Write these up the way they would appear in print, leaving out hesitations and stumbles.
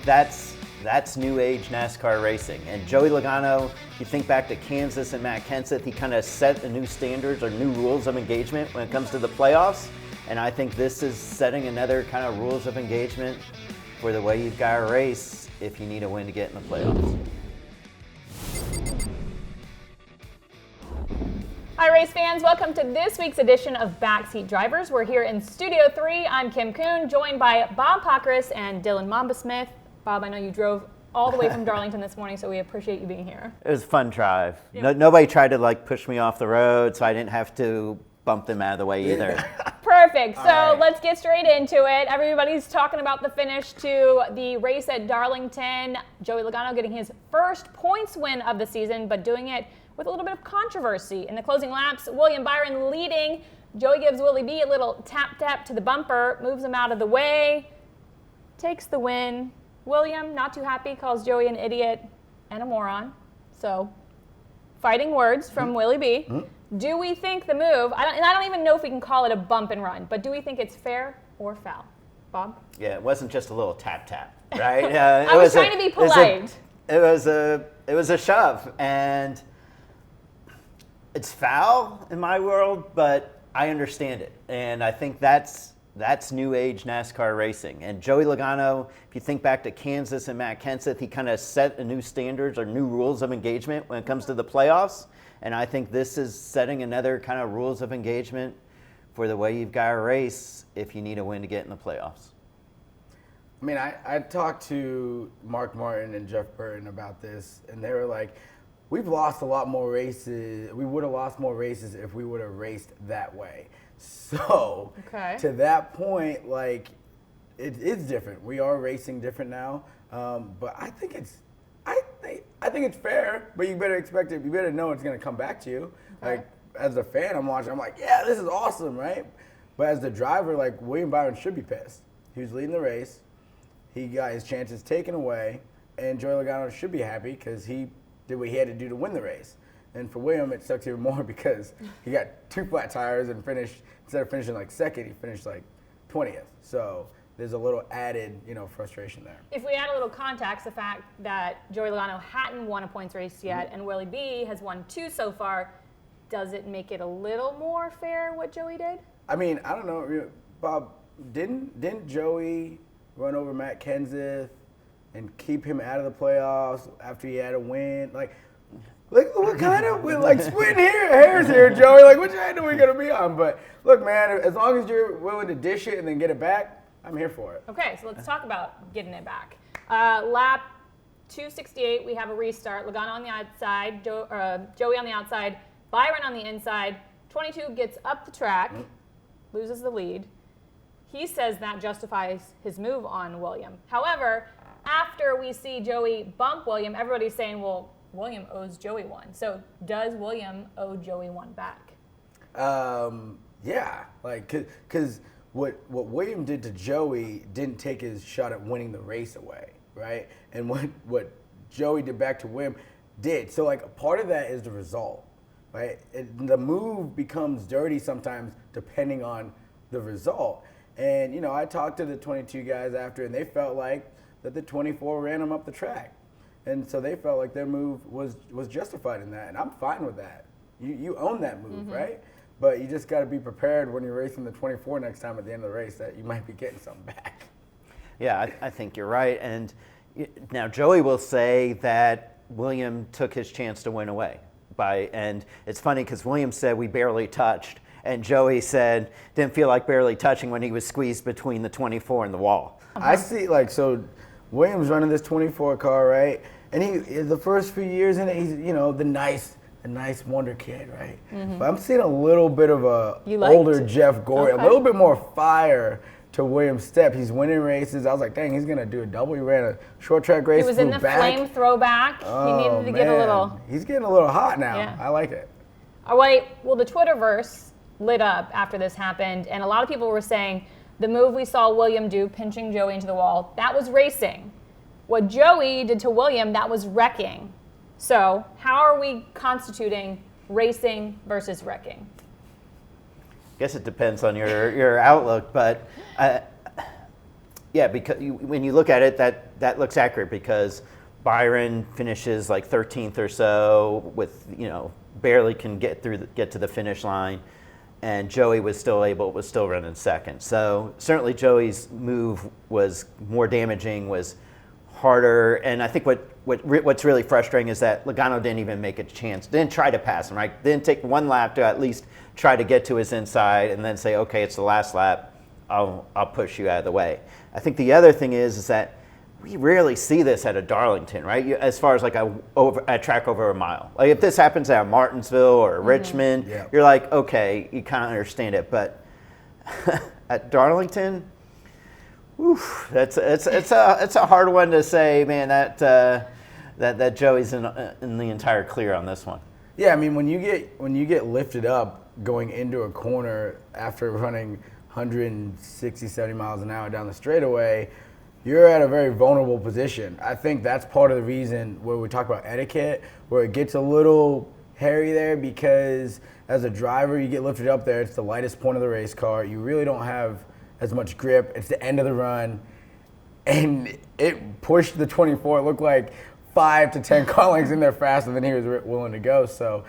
That's new age NASCAR racing. And Joey Logano, if you think back to Kansas and Matt Kenseth, he kind of set the new standards or new rules of engagement when it comes to the playoffs. And I think this is setting another kind of rules of engagement for the way you've got to race if you need a win to get in the playoffs. Hi race fans, welcome to this week's edition of Backseat Drivers. We're here in Studio 3. I'm Kim Kuhn, joined by Bob Pockrass and Dylan Mamba Smith. Bob, I know you drove all the way from Darlington this morning, so we appreciate you being here. It was a fun drive. Yep. Nobody tried to push me off the road, so I didn't have to bump them out of the way either. Perfect. So let's get straight into it. Everybody's talking about the finish to the race at Darlington. Joey Logano getting his first points win of the season, but doing it with a little bit of controversy. In the closing laps, Byron leading. Joey gives Willie B a little tap to the bumper, moves him out of the way, takes the win. William, not too happy, calls Joey an idiot and a moron. So, fighting words from Willie B. Do we think the move, I don't even know if we can call it a bump and run, but do we think it's fair or foul? Bob? Yeah, it wasn't just a little tap, right? I was trying to be polite. It was a shove, and it's foul in my world, but I understand it, and I think that's new age NASCAR racing. And Joey Logano, if you think back to Kansas and Matt Kenseth, he kind of set the new standards or new rules of engagement when it comes to the playoffs. And I think this is setting another kind of rules of engagement for the way you've got to race if you need a win to get in the playoffs. I mean, I talked to Mark Martin and Jeff Burton about this, and they were like, we've lost a lot more races. We would have lost more races if we would have raced that way. So, to that point, it is different. We are racing different now, but I think it's fair. But you better expect it. You better know it's going to come back to you. Okay. As a fan, I'm watching. I'm like, yeah, this is awesome, right? But as the driver, William Byron should be pissed. He was leading the race. He got his chances taken away, and Joey Logano should be happy because he did what he had to do to win the race. And for William, it sucks even more because he got two flat tires and instead of finishing second, he finished 20th. So there's a little added, frustration there. If we add a little context, the fact that Joey Logano hadn't won a points race yet and Willie B has won 2 so far, does it make it a little more fair what Joey did? I mean, I don't know, Bob, didn't Joey run over Matt Kenseth and keep him out of the playoffs after he had a win? What kind of splitting hairs here, Joey? Which end are we gonna be on? But look, man, as long as you're willing to dish it and then get it back, I'm here for it. Okay, so let's talk about getting it back. Lap 268, we have a restart. Logano on the outside, Joey on the outside, Byron on the inside. 22 gets up the track, loses the lead. He says that justifies his move on William. However, after we see Joey bump William, everybody's saying, well, William owes Joey one. So does William owe Joey one back? Yeah, because what William did to Joey didn't take his shot at winning the race away, right? And what Joey did back to William did. So a part of that is the result, right? The move becomes dirty sometimes depending on the result. And I talked to the 22 guys after, and they felt like that the 24 ran them up the track. And so they felt like their move was justified in that, and I'm fine with that. You own that move, right? But you just got to be prepared when you're racing the 24 next time at the end of the race that you might be getting something back. Yeah, I think you're right. And now Joey will say that William took his chance to win away. And it's funny because William said we barely touched, and Joey said didn't feel like barely touching when he was squeezed between the 24 and the wall. I see, so William's running this 24 car, right? And the first few years in it, he's, the nice wonder kid, right? But I'm seeing a little bit of older Jeff Gorey, a little bit more fire to William's step. He's winning races. I was like, dang, he's going to do a double. He ran a short track race. He was in the flame throwback. He needed to get a little. He's getting a little hot now. Yeah. I like it. All right. Well, the Twitterverse lit up after this happened, and a lot of people were saying the move we saw William do, pinching Joey into the wall, that was racing. What Joey did to William, that was wrecking. So how are we constituting racing versus wrecking? I guess it depends on your outlook, but Yeah, because when you look at it, that looks accurate because Byron finishes like 13th or so with, barely can get to the finish line, and Joey was still running second. So certainly Joey's move was more damaging, was harder, and I think what's really frustrating is that Logano didn't even make a chance, didn't try to pass him, right? Didn't take one lap to at least try to get to his inside and then say, okay, it's the last lap, I'll push you out of the way. I think the other thing is that we rarely see this at a Darlington, right? As far as like a track over a mile. Like if this happens at Martinsville or Richmond, you're like, okay, you kind of understand it. But at Darlington, it's a hard one to say, man. That Joey's in the entire clear on this one. Yeah, I mean when you get lifted up going into a corner after running 160, 70 miles an hour down the straightaway, you're at a very vulnerable position. I think that's part of the reason where we talk about etiquette, where it gets a little hairy there because as a driver, you get lifted up there. It's the lightest point of the race car. You really don't have as much grip. It's the end of the run. And it pushed the 24. It looked like 5 to 10 car lengths in there faster than he was willing to go. So,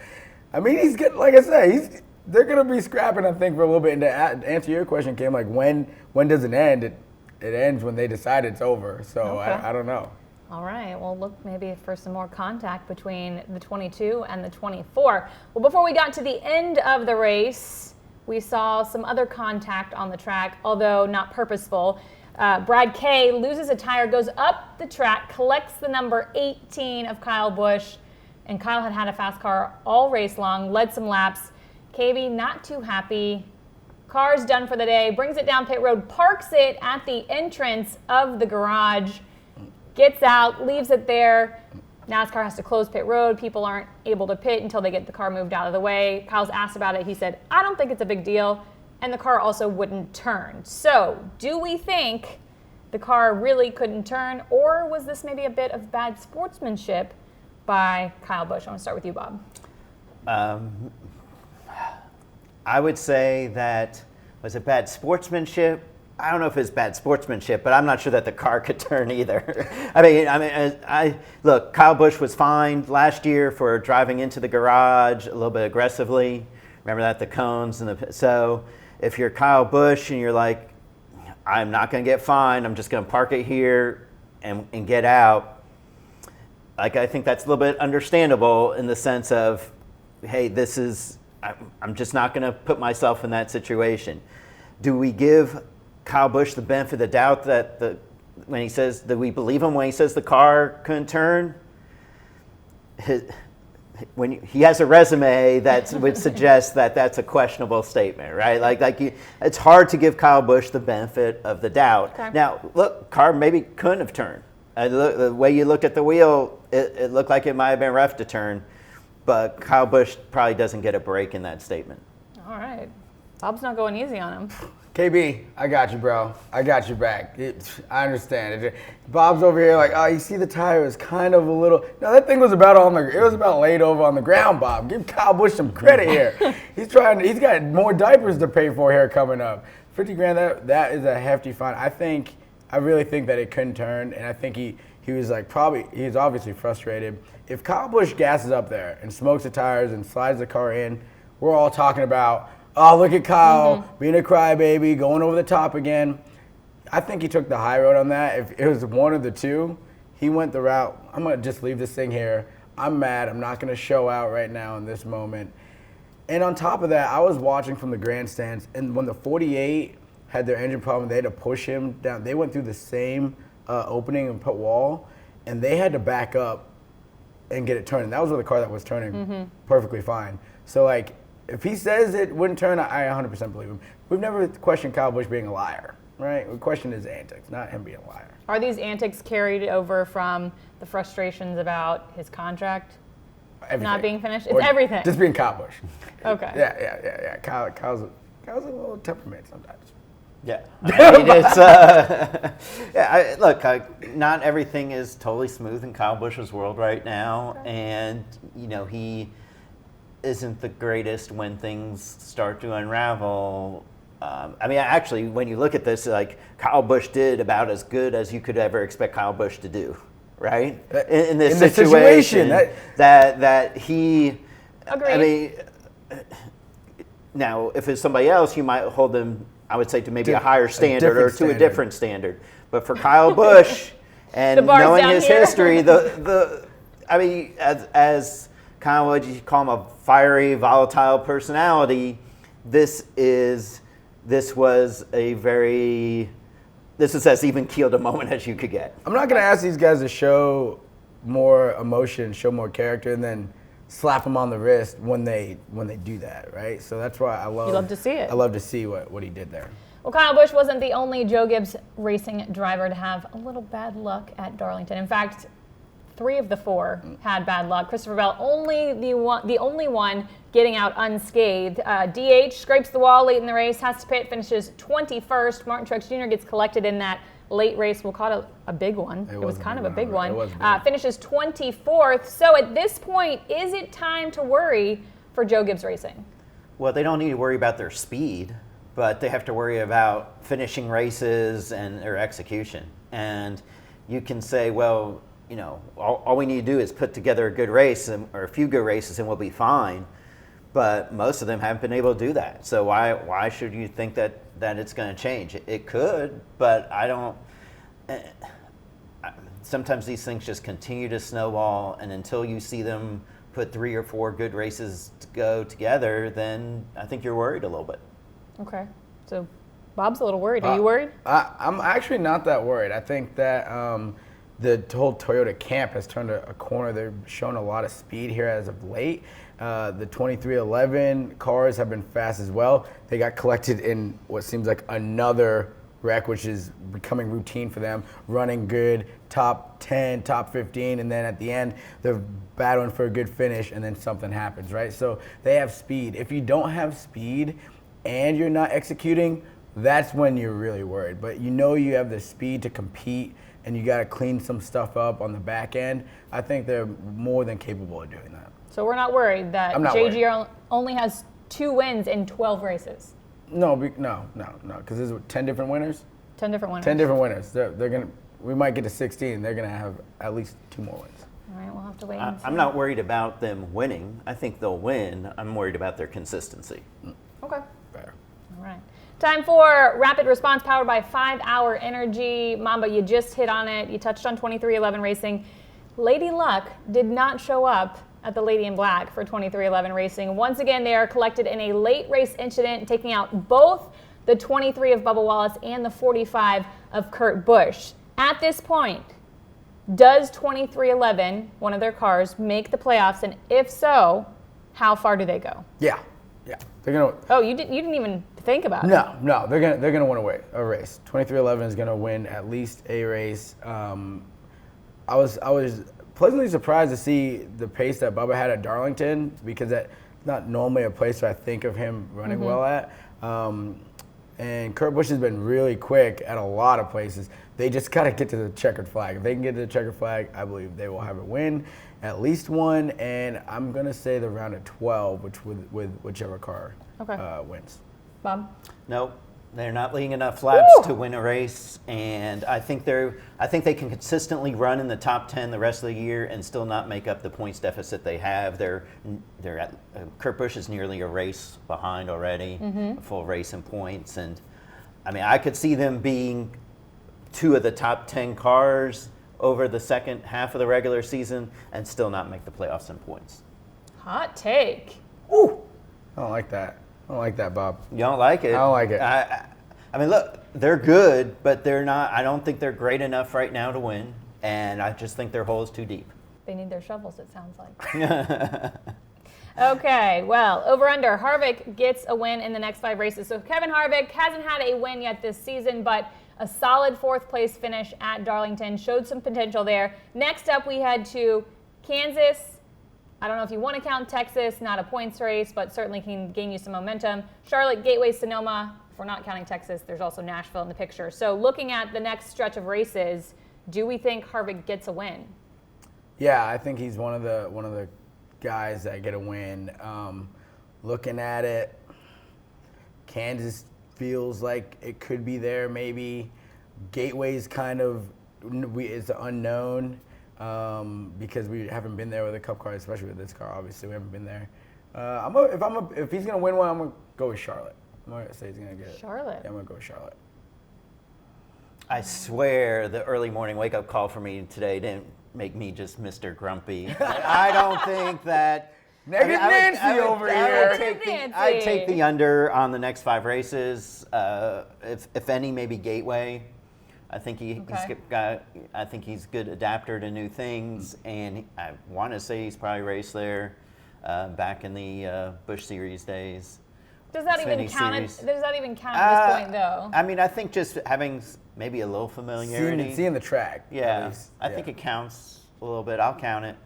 I mean, he's getting, like I said, they're going to be scrapping, I think, for a little bit. And to answer your question, Kim, like when does it end? It ends when they decide it's over. So okay. I don't know. All right. Well, look maybe for some more contact between the 22 and the 24. Well, before we got to the end of the race, we saw some other contact on the track, although not purposeful. Brad Kay loses a tire, goes up the track, collects the number 18 of Kyle Busch, and Kyle had a fast car all race long, led some laps. KB not too happy. Car's done for the day, brings it down pit road, parks it at the entrance of the garage, gets out, leaves it there. NASCAR has to close pit road. People aren't able to pit until they get the car moved out of the way. Kyle's asked about it. He said, I don't think it's a big deal. And the car also wouldn't turn. So do we think the car really couldn't turn, or was this maybe a bit of bad sportsmanship by Kyle Busch? I want to start with you, Bob. I would say that, was it bad sportsmanship? I don't know if it's bad sportsmanship, but I'm not sure that the car could turn either. Look, Kyle Busch was fined last year for driving into the garage a little bit aggressively. Remember that, the cones so if you're Kyle Busch and you're like, I'm not going to get fined, I'm just going to park it here and get out. Like, I think that's a little bit understandable in the sense of, hey, I'm just not going to put myself in that situation. Do we give Kyle Busch the benefit of the doubt that do we believe him when he says the car couldn't turn? When he has a resume that would suggest that that's a questionable statement, right? It's hard to give Kyle Busch the benefit of the doubt. Okay. Now, look, car maybe couldn't have turned. The way you looked at the wheel, it looked like it might have been rough to turn. But Kyle Busch probably doesn't get a break in that statement. All right. Bob's not going easy on him. KB, I got you, bro. I got you back. I understand. Bob's over here like, oh, you see the tire is kind of a little. No, that thing was about laid over on the ground, Bob. Give Kyle Busch some credit here. He's got more diapers to pay for here coming up. $50,000, that is a hefty fine. I really think that it couldn't turn, and I think he was he's obviously frustrated. If Kyle Busch gasses up there and smokes the tires and slides the car in, we're all talking about, oh, look at Kyle being a crybaby, going over the top again. I think he took the high road on that. If it was one of the two, he went the route, I'm going to just leave this thing here. I'm mad. I'm not going to show out right now in this moment. And on top of that, I was watching from the grandstands, and when the 48 had their engine problem, they had to push him down. They went through the same opening and pit wall, and they had to back up and get it turning. That was with a car that was turning perfectly fine. So, if he says it wouldn't turn, I 100% believe him. We've never questioned Kyle Busch being a liar, right? We question his antics, not him being a liar. Are these antics carried over from the frustrations about his contract not being finished? It's everything. Just being Kyle Busch. Okay. Yeah. Kyle's a little temperament sometimes. Yeah, I mean, it's look. Not everything is totally smooth in Kyle Busch's world right now, and he isn't the greatest when things start to unravel. I mean, actually, when you look at this, like Kyle Busch did about as good as you could ever expect Kyle Busch to do, right? In this situation, that he. Agreed. I mean, now if it's somebody else, you might hold them, I would say, to maybe a higher standard or to a different standard. But for Kyle Busch and knowing his history, I mean, as kind of what you call him, a fiery, volatile personality, this was as even keeled a moment as you could get. I'm not going to ask these guys to show more emotion, show more character, and then slap them on the wrist when they do that, right? So that's why you love to see it. I love to see what he did there. Well, Kyle Busch wasn't the only Joe Gibbs Racing driver to have a little bad luck at Darlington. In fact, 3 of the 4 had bad luck. Christopher Bell, the only one getting out unscathed. DH scrapes the wall late in the race, has to pit, finishes 21st. Martin Truex Jr. gets collected in that late race. We'll call it a big one. It was kind of a big one. Finishes 24th. So at this point, is it time to worry for Joe Gibbs Racing? Well, they don't need to worry about their speed, but they have to worry about finishing races and their execution. And you can say, well, you know, all we need to do is put together a good race or a few good races and we'll be fine. But most of them haven't been able to do that. So why should you think that it's going to change? It could, but I don't. Sometimes these things just continue to snowball, and until you see them put 3 or 4 good races to go together, then I think you're worried a little bit. Okay. So Bob's a little worried. Are you worried? I'm actually not that worried. I think that the whole Toyota camp has turned a corner. They're showing a lot of speed here as of late. The 2311 cars have been fast as well. They got collected in what seems like another wreck, which is becoming routine for them, running good, top 10, top 15, and then at the end, they're battling for a good finish, and then something happens, right? So they have speed. If you don't have speed and you're not executing, that's when you're really worried. But you know you have the speed to compete, and you got to clean some stuff up on the back end. I think they're more than capable of doing that. So we're not worried that JGR only has 2 wins in 12 races? No, because there's 10 different winners. 10 different winners. 10 different winners. They're gonna. We might get to 16. They're gonna have at least 2 more wins. All right, we'll have to wait and see. I'm not worried about them winning. I think they'll win. I'm worried about their consistency. Okay. Fair. All right. Time for Rapid Response powered by 5 Hour Energy. Mamba, you just hit on it. You touched on 2311 Racing. Lady Luck did not show up at the Lady in Black for 2311 Racing. Once again, they are collected in a late race incident, taking out both the 23 of Bubba Wallace and the 45 of Kurt Busch. At this point, does 2311, one of their cars, make the playoffs? And if so, how far do they go? Yeah. They're gonna. Oh, you didn't even think about it. No. They're gonna win a race. 2311 is gonna win at least a race. I was pleasantly surprised to see the pace that Bubba had at Darlington, because that's not normally a place where I think of him running well at. And Kurt Busch has been really quick at a lot of places. They just got to get to the checkered flag. If they can get to the checkered flag, I believe they will have a win, at least one. And I'm going to say the round of 12, with whichever car wins. Bob? No, they're not leading enough laps to win a race, and I think they can consistently run in the top 10 the rest of the year and still not make up the points deficit they have. They're at Kurt Busch is nearly a race behind already, a full race in points, and I mean I could see them being 2 of the top 10 cars over the second half of the regular season and still not make the playoffs in points. Hot take. Ooh, I don't like that. I don't like that, Bob. You don't like it? I don't like it. I mean, look, they're good, but they're not. I don't think they're great enough right now to win, and I just think their hole is too deep. They need their shovels, it sounds like. Okay, well, over-under. Harvick gets a win in the next 5 races. So Kevin Harvick hasn't had a win yet this season, but a solid 4th-place finish at Darlington. Showed some potential there. Next up, we head to Kansas. I don't know if you want to count Texas, not a points race, but certainly can gain you some momentum. Charlotte, Gateway, Sonoma. If we're not counting Texas, there's also Nashville in the picture. So looking at the next stretch of races, do we think Harvick gets a win? Yeah, I think he's one of the guys that get a win. Looking at it, Kansas feels like it could be there maybe. Gateway's kind of it's unknown because we haven't been there with a Cup car, especially with this car. Obviously, we haven't been there. If he's gonna win one, I'm gonna go with Charlotte. I'm gonna say he's gonna get it. Charlotte. Yeah, I'm gonna go with Charlotte. I swear the early morning wake-up call for me today didn't make me just Mr. Grumpy. I don't think that... Negative Nancy over here. I'd take the under on the next 5 races. If any, maybe Gateway. I think he's a good adapter to new things, and I want to say he's probably raced there back in the Busch Series days. Does that even count at this point, though? I mean, I think just having maybe a little familiarity. Seeing the track. Yeah, I think it counts a little bit. I'll count it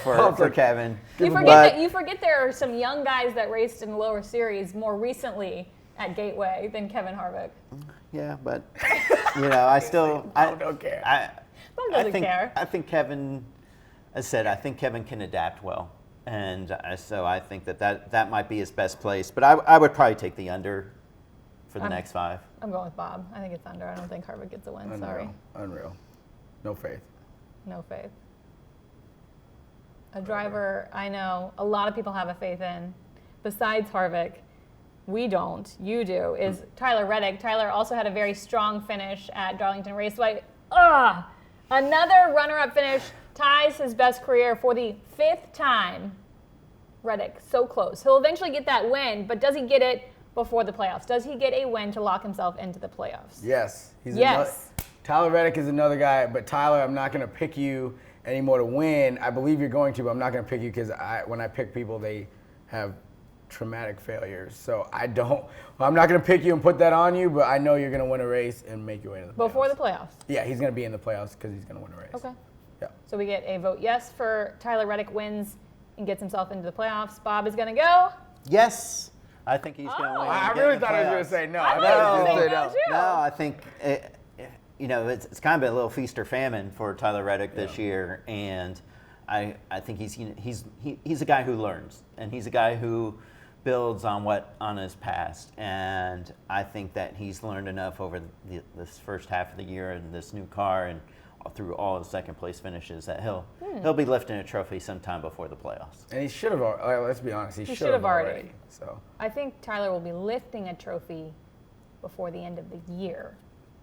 for Kevin. You forget there are some young guys that raced in the lower series more recently at Gateway than Kevin Harvick. Yeah, but I still don't care. Bob doesn't care. I think Kevin, as I said, I think Kevin can adapt well. And so I think that might be his best place. But I would probably take the under for the next 5. I'm going with Bob. I think it's under. I don't think Harvick gets a win. Unreal. Sorry. Unreal. No faith. No faith. A driver I know a lot of people have a faith in, besides Harvick, we don't, you do, is Tyler Reddick. Tyler also had a very strong finish at Darlington Raceway. Another runner-up finish. Ties his best career for the 5th time. Reddick, so close. He'll eventually get that win, but does he get it before the playoffs? Does he get a win to lock himself into the playoffs? Yes. Yes. Tyler Reddick is another guy, but Tyler, I'm not going to pick you anymore to win. I believe you're going to, but I'm not going to pick you because when I pick people, they have traumatic failures. So I'm not going to pick you and put that on you, but I know you're going to win a race and make your way to the playoffs. Before the playoffs? Yeah, he's going to be in the playoffs because he's going to win a race. Okay. Yeah. So we get a vote yes for Tyler Reddick wins and gets himself into the playoffs. Bob is going to go. Yes. I think he's going to win. I really thought he was going to say no. I thought he was going to say no, too. No, I think it's kind of been a little feast or famine for Tyler Reddick this year, and I think he's a guy who learns, and he's a guy who builds on his past, and I think that he's learned enough over this first half of the year in this new car and through all the second place finishes that he'll be lifting a trophy sometime before the playoffs. And he should have. Let's be honest, he should have already. So I think Tyler will be lifting a trophy before the end of the year,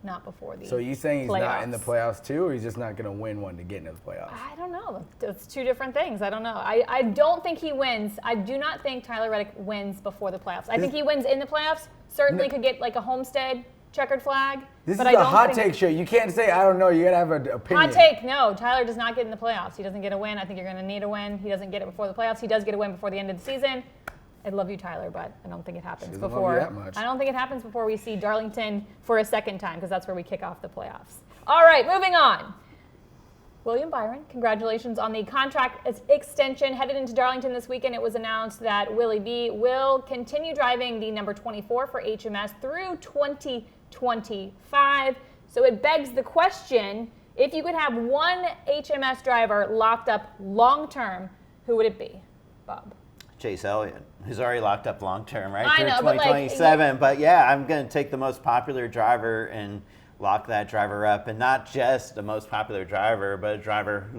not before the. So you saying he's playoffs. not in the playoffs too, or he's just not going to win one to get into the playoffs? I don't know. It's 2 different things. I don't know. I don't think he wins. I do not think Tyler Reddick wins before the playoffs. I think he wins in the playoffs. Certainly could get like a Homestead checkered flag. This but is a hot take show. You can't say I don't know. You got to have an opinion. Hot take. No, Tyler does not get in the playoffs. He doesn't get a win. I think you're going to need a win. He doesn't get it before the playoffs. He does get a win before the end of the season. I love you, Tyler, but I don't think it happens before. I don't think it happens before we see Darlington for a second time, because that's where we kick off the playoffs. All right, moving on. William Byron, congratulations on the contract extension. Headed into Darlington this weekend, it was announced that Willie B will continue driving the number 24 for HMS through 2025. So it begs the question, if you could have one HMS driver locked up long-term, who would it be? Bob. Chase Elliott, who's already locked up long-term, right? I know, through 2027. But yeah, I'm going to take the most popular driver and lock that driver up. And not just the most popular driver, but a driver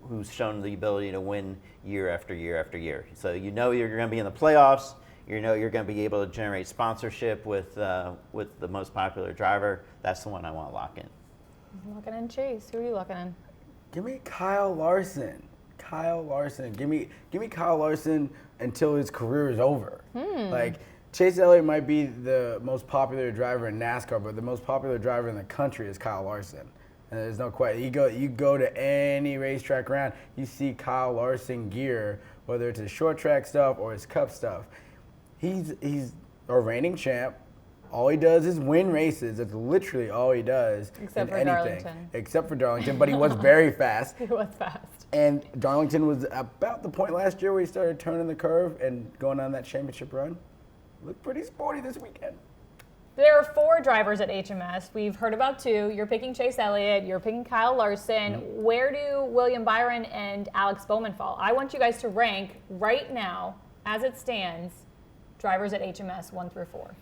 who's shown the ability to win year after year after year. So you're going to be in the playoffs. You're going to be able to generate sponsorship with the most popular driver. That's the one I want to lock in. I'm locking in Chase. Who are you locking in? Give me Kyle Larson. Give me Kyle Larson until his career is over. Like, Chase Elliott might be the most popular driver in NASCAR, but the most popular driver in the country is Kyle Larson. And there's no question. You go to any racetrack around, you see Kyle Larson gear, whether it's his short track stuff or his cup stuff. He's a reigning champ. All he does is win races. That's literally all he does. Except for anything. Darlington. Except for Darlington, but he was very fast. He was fast. And Darlington was about the point last year where he started turning the curve and going on that championship run. Looked pretty sporty this weekend. There are 4 drivers at HMS. We've heard about 2. You're picking Chase Elliott. You're picking Kyle Larson. Where do William Byron and Alex Bowman fall? I want you guys to rank right now, as it stands, drivers at HMS 1 through 4.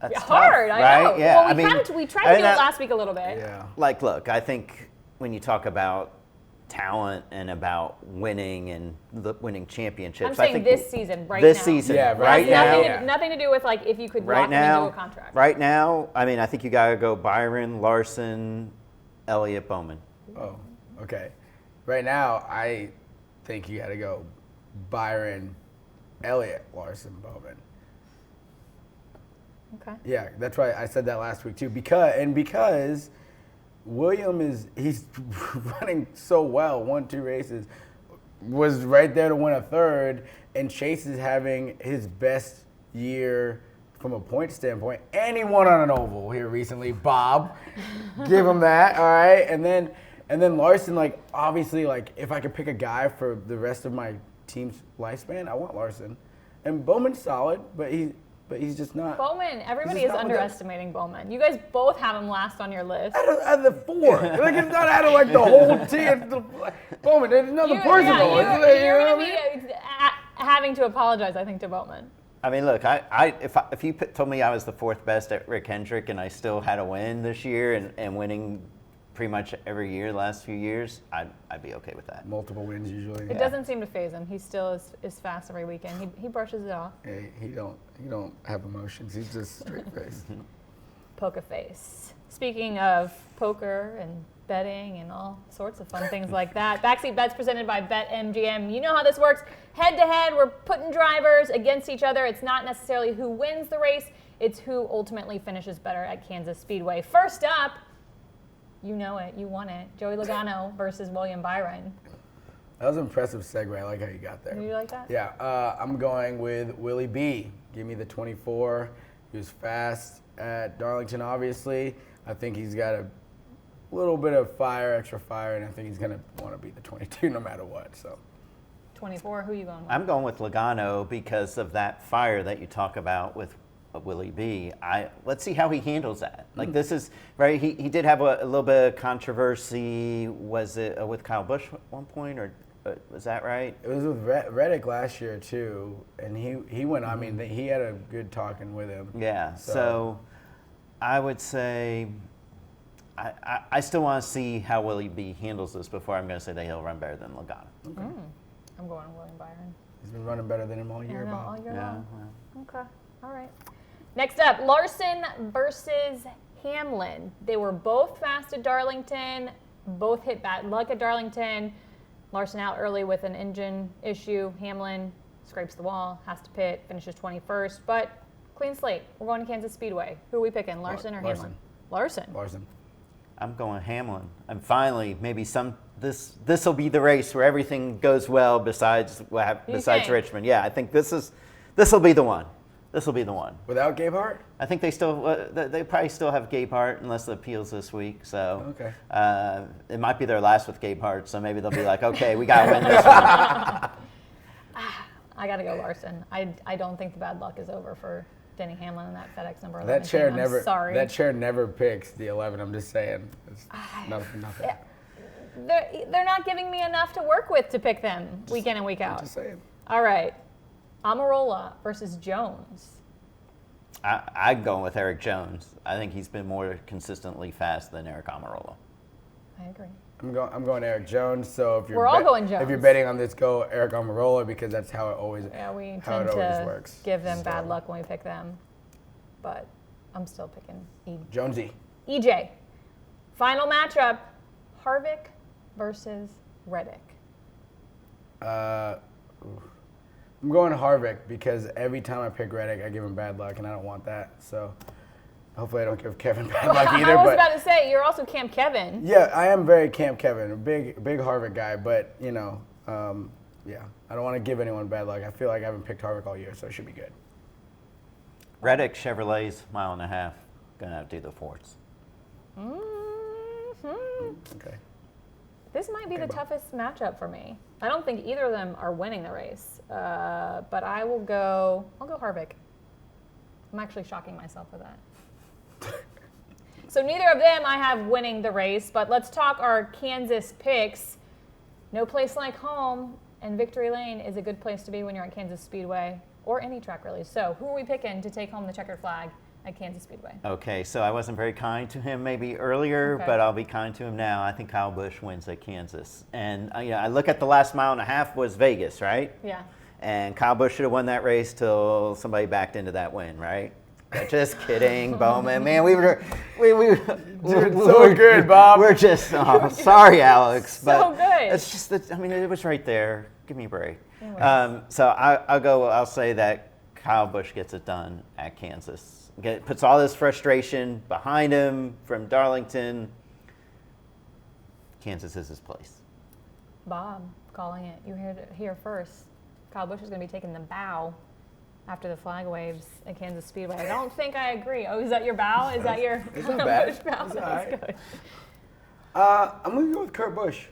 That's hard, tough, I right? know. Yeah, Well, we tried to do it last week a little bit. Yeah. Like, look, I think when you talk about talent and about winning and winning championships, I'm saying I think this season, right this now. season, Yeah, right Nothing, now, nothing to do with like if you could right lock them now, into a contract. right now. I mean, I think you gotta go Byron, Larson, Elliott, Bowman. Oh, okay. Right now, I think you got to go Byron, Elliott, Larson, Bowman. Okay. Yeah, that's right. I said that last week too. Because William he's running so well. 1-2 races, was right there to win a third, and Chase is having his best year from a point standpoint. And he won on an oval here recently. Bob, give him that. All right, and then Larson, like, obviously, like, if I could pick a guy for the rest of my team's lifespan, I want Larson. And Bowman's solid, but he's just not. Bowman, everybody He's is just not underestimating Bowman. You guys both have him last on your list. Out of the four. Like, it's not out of, like, the whole team. Bowman, there's another person. You're going to be having to apologize, I think, to Bowman. I mean, look, if you told me I was the fourth best at Rick Hendrick and I still had a win this year and winning pretty much every year the last few years, I'd be okay with that. Multiple wins usually. It doesn't seem to faze him. He still is fast every weekend. He brushes it off. Hey, he don't have emotions. He's just straight face. Poker face. Speaking of poker and betting and all sorts of fun things like that, Backseat Bets presented by BetMGM. You know how this works. Head to head, we're putting drivers against each other. It's not necessarily who wins the race, it's who ultimately finishes better at Kansas Speedway. First up, you know it, you won it. Joey Logano versus William Byron. That was an impressive segue. I like how you got there. You like that? Yeah, I'm going with Willie B. Give me the 24. He was fast at Darlington, obviously. I think he's got a little bit of extra fire, and I think he's going to want to beat the 22 no matter what. So 24, who are you going with? I'm going with Logano because of that fire that you talk about with Willie B. Let's see how he handles that. Like, this is right. He did have a little bit of controversy. Was it with Kyle Busch at one point, or was that right? it was with Reddick last year too, and he went. I mean, he had a good talking with him. Yeah. So I would say I still want to see how Willie B handles this before I'm going to say that he'll run better than Logano. Okay. I'm going with William Byron. He's been running better than him all year, Bob. All year Yeah. long. Well. Okay. All right. Next up, Larson versus Hamlin. They were both fast at Darlington, both hit bad luck at Darlington. Larson out early with an engine issue. Hamlin scrapes the wall, has to pit, finishes 21st, but clean slate. We're going to Kansas Speedway. Who are we picking, Larson or Hamlin? Larson. I'm going Hamlin. And finally, maybe this will be the race where everything goes well besides Richmond. Yeah, I think this will be the one. This will be the one. Without Gabe Hart? I think they probably still have Gabe Hart unless the appeals this week. So Okay. It might be their last with Gabe Hart. So maybe they'll be like, okay, we got to win this one. I got to go Larson. I don't think the bad luck is over for Denny Hamlin and that FedEx number 11. That chair team. never. I'm sorry. That chair never picks the 11. I'm just saying. It's nothing. They're not giving me enough to work with to pick them week in and week out. Just saying. All right. Amarola versus Jones. I'm going with Eric Jones. I think he's been more consistently fast than Eric Amarola. I agree. I'm going Eric Jones. So if you're We're all going Jones. If you're betting on this, go Eric Amarola because that's how it always. Yeah, we how tend it always to works. give them So, bad luck when we pick them, but I'm still picking Jonesy. EJ. Final matchup: Harvick versus Reddick. I'm going Harvick because every time I pick Reddick, I give him bad luck, and I don't want that. So hopefully I don't give Kevin bad luck either. I was but about to say you're also Camp Kevin. yeah, I am very Camp Kevin, a big Harvick guy. But you know, yeah, I don't want to give anyone bad luck. I feel like I haven't picked Harvick all year, so it should be good. Reddick Chevrolet's mile and a half. Gonna have to do the forts. Okay. This might be the Bob. toughest matchup for me. I don't think either of them are winning the race, but I'll go Harvick. I'm actually shocking myself with that. So neither of them I have winning the race, but let's talk our Kansas picks. No place like home, and Victory Lane is a good place to be when you're at Kansas Speedway. or any track really. So who are we picking to take home the checkered flag at Kansas Speedway? Okay, so I wasn't very kind to him maybe earlier, Okay. but I'll be kind to him now. I think Kyle Busch wins at Kansas. And I look at the last mile and a half was Vegas, right? Yeah. And Kyle Busch should have won that race till somebody backed into that win, right? Just kidding, Bowman. Man, we're so good, Bob. We're just sorry, Alex, So but good. it's just that, I mean, it was right there. Give me a break. Anyways. So I'll say that Kyle Busch gets it done at Kansas. Puts all this frustration behind him from Darlington. Kansas is his place. Bob calling it. You heard it here first. Kyle Busch is going to be taking the bow after the flag waves at Kansas Speedway. I don't think I agree. Oh, is that your bow? Is that your It's not Kyle bad. Busch bow? It's all That's right. good. I'm going to go with Kurt Busch.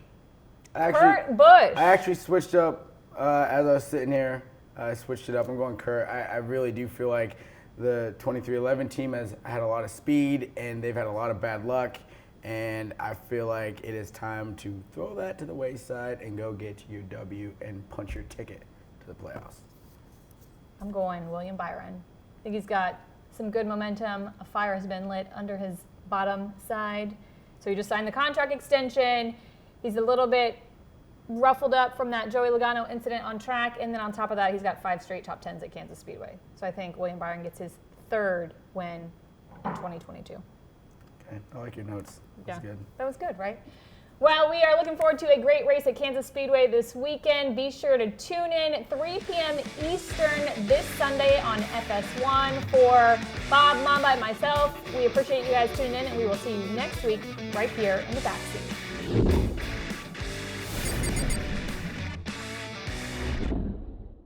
Kurt Busch. I actually switched up as I was sitting here. I switched it up. I'm going Kurt. I really do feel like the 2311 team has had a lot of speed and they've had a lot of bad luck. And I feel like it is time to throw that to the wayside and go get your W and punch your ticket to the playoffs. I'm going William Byron. I think he's got some good momentum. A fire has been lit under his bottom side. So he just signed the contract extension. He's a little bit ruffled up from that Joey Logano incident on track. And then on top of that, he's got 5 straight top 10s at Kansas Speedway. So I think William Byron gets his 3rd win in 2022. Okay, I like your notes. That's good. That was good, right? Well, we are looking forward to a great race at Kansas Speedway this weekend. Be sure to tune in 3 p.m. Eastern this Sunday on FS1. For Bob, Mamba, and myself, we appreciate you guys tuning in, and we will see you next week right here in the Backseat.